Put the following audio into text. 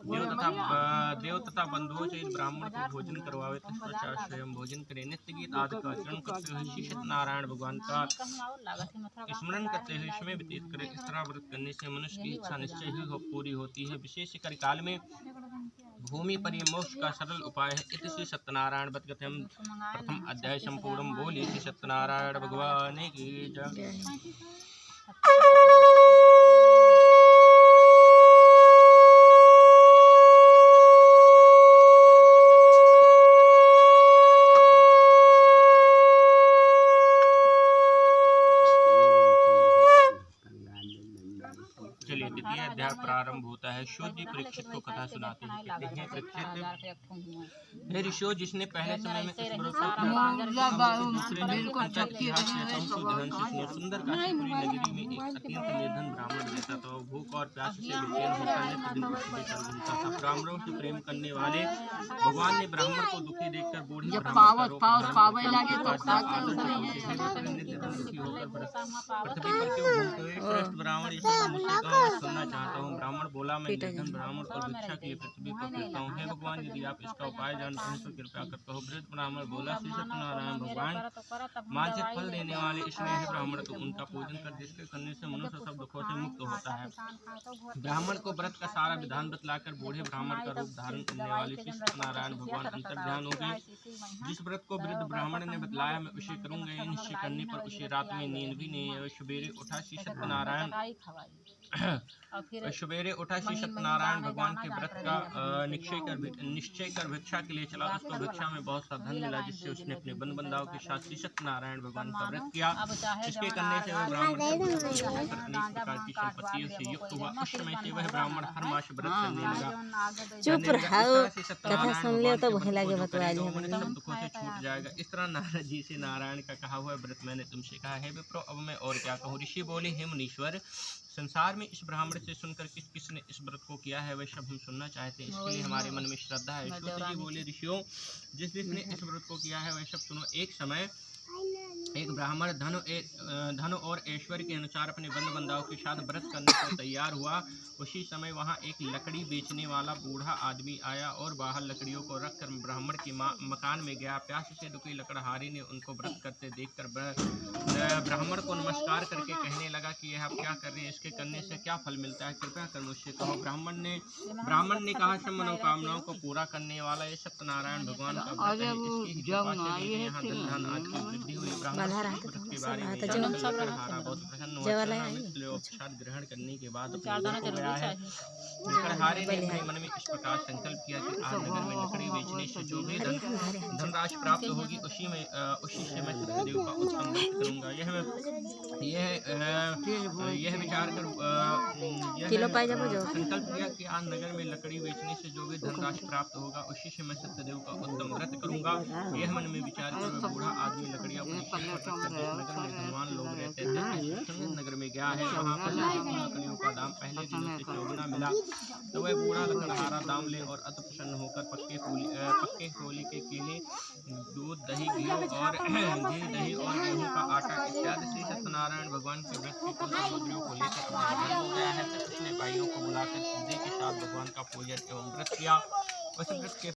देव तथा बंधुओं से ब्राह्मण को भोजन करवावे, तत्पश्चात स्वयं भोजन करे। नित्य गीत आदि का आचरण करते हुए श्री सत्यनारायण भगवान का स्मरण करते हुए समय व्यतीत करे। इस तरह व्रत करने से मनुष्य की इच्छा निश्चय ही पूरी होती है। विशेष काल में भूमि पर मोक्ष का सरल उपाय है। इति श्री सत्यनारायण व्रत कथम प्रथम अध्याय संपूर्ण। बोली श्री सत्यनारायण भगवान की जय। चलिए द्वितीय अध्याय प्रारंभ होता है। शोध जी परीक्षित को कथा सुनाते हैं। कहते हैं परीक्षित, हे ऋषियों, जिसने पहले समय में इस व्रत को सुंदर काशीपुरी नगरी में एक अत्यंत निर्धन ब्राह्मण रहता था। भूख और प्यास से बेचैन होकर नित्य दिन लेकर घूमता था। ब्राह्मणों से प्रेम करने वाले भगवान ने ब्राह्मण को दुखी देखकर बूढ़ी ब्राह्मण का रूप ब्राह्मण सुनना चाहता हूँ। ब्राह्मण बोला, मैं निर्धन ब्राह्मण और भिक्षा के लिए पृथ्वी पर फिरता हूँ। हे भगवान, यदि आप इसका उपाय जानते हैं तो कृपया कर कहो। वृद्ध ब्राह्मण बोला, श्री सत्यनारायण भगवान मानसिक फल देने वाले इसलिए है ब्राह्मण तो उनका पूजन कर, जिसके करने से मनुष्य सब दुखों से मुक्त होता है। ब्राह्मण को व्रत का सारा विधान बतलाकर बूढ़े ब्राह्मण का रूप धारण करने वाले श्री सत्यनारायण भगवान अंतर ध्यान हो गए। जिस व्रत को वृद्ध ब्राह्मण ने बतलाया मैं उसे करूंगा। यह निश्चय करने पर उसे रात में नींद भी नहीं आई। सवेरे उठा श्री सत्यनारायण भगवान के व्रत का निश्चय कर भिक्षा के लिए चला। उसको भिक्षा में बहुत सा धन मिला, जिससे उसने अपने बंधु बांधवों के साथ श्री सत्यनारायण भगवान का व्रत किया। इसके करने से वह ब्राह्मण अनेक प्रकार की संपत्तियों से युक्त हुआ। उस समय से वह ब्राह्मण हर मास व्रत करने लगा। चुप रहो, कथा सुन लियो तो भले लगे बतवा लियो। सब दुखों से छूट जाएगा। इस तरह नारद जी से नारायण का कहा हुआ व्रत मैंने तुमसे कहा है। विप्रो, अब मैं और क्या कहूँ। ऋषि बोले, हे मुनीश्वर, संसार में इस ब्राह्मण से सुनकर किसने इस व्रत को किया है वह सब हम सुनना चाहते हैं। इसके लिए हमारे मन में श्रद्धा है। श्रुत जी बोले, ऋषियों, जिसने इस व्रत को किया है वह सब सुनो। एक समय एक ब्राह्मण धन और ऐश्वर्य के अनुसार अपने बंधु बांधवों के साथ व्रत करने को तैयार हुआ। उसी समय वहां एक लकड़ी बेचने वाला बूढ़ा आदमी आया और बाहर लकड़ियों को रखकर ब्राह्मण के मकान में गया। प्यास से दुखी लकड़हारी ने उनको व्रत करते देखकर ब्राह्मण को नमस्कार करके कहने लगा कि यह आप क्या कर रहे हैं, इसके करने से क्या फल मिलता है, कृपया कर मुझसे कहो। ब्राह्मण ने कहा, सब मनोकामनाओं को पूरा करने वाला ये सत्यनारायण भगवान का व्रत है। इसकी कृपा से यहाँ धन आज की वृद्धि हुई। ब्राह्मण के बारे में बहुत प्रसन्न हुआ। उपचार ग्रहण करने के बाद लकड़हारे ने अपने मन में इस प्रकार संकल्प किया कि आज नगर में लकड़ी बेचने से जो भी धनराशि प्राप्त होगी उसी से मैं सत्यदेव का उत्तम व्रत करूंगा। यह विचार कर संकल्प किया कि आज नगर में लकड़ी बेचने से जो भी धनराशि प्राप्त होगा उसी से मैं सत्यदेव का उत्तम व्रत करूंगा। यह मन में विचार कर बूढ़ा आदमी लकड़ियां अपने सिर पर रखकर नगर में धनवान लोग रहते थे नगर में गया है। वहाँ पर लकड़ियों का दाम पहले दिनों से चौगुना मिला। तो वह बूढ़ा लकड़हारा दाम ले और अति प्रसन्न होकर पक्के खोले के केले, दूध, दही, घी और गेहूं का आटा इत्यादि श्री सत्यनारायण भगवान के व्रत की कुल सामग्रियों को लेकर हो गया है। तो उसने भाइयों को बुलाकर श्रद्धे के साथ भगवान का पूजन एवं व्रत किया। उस व्रत के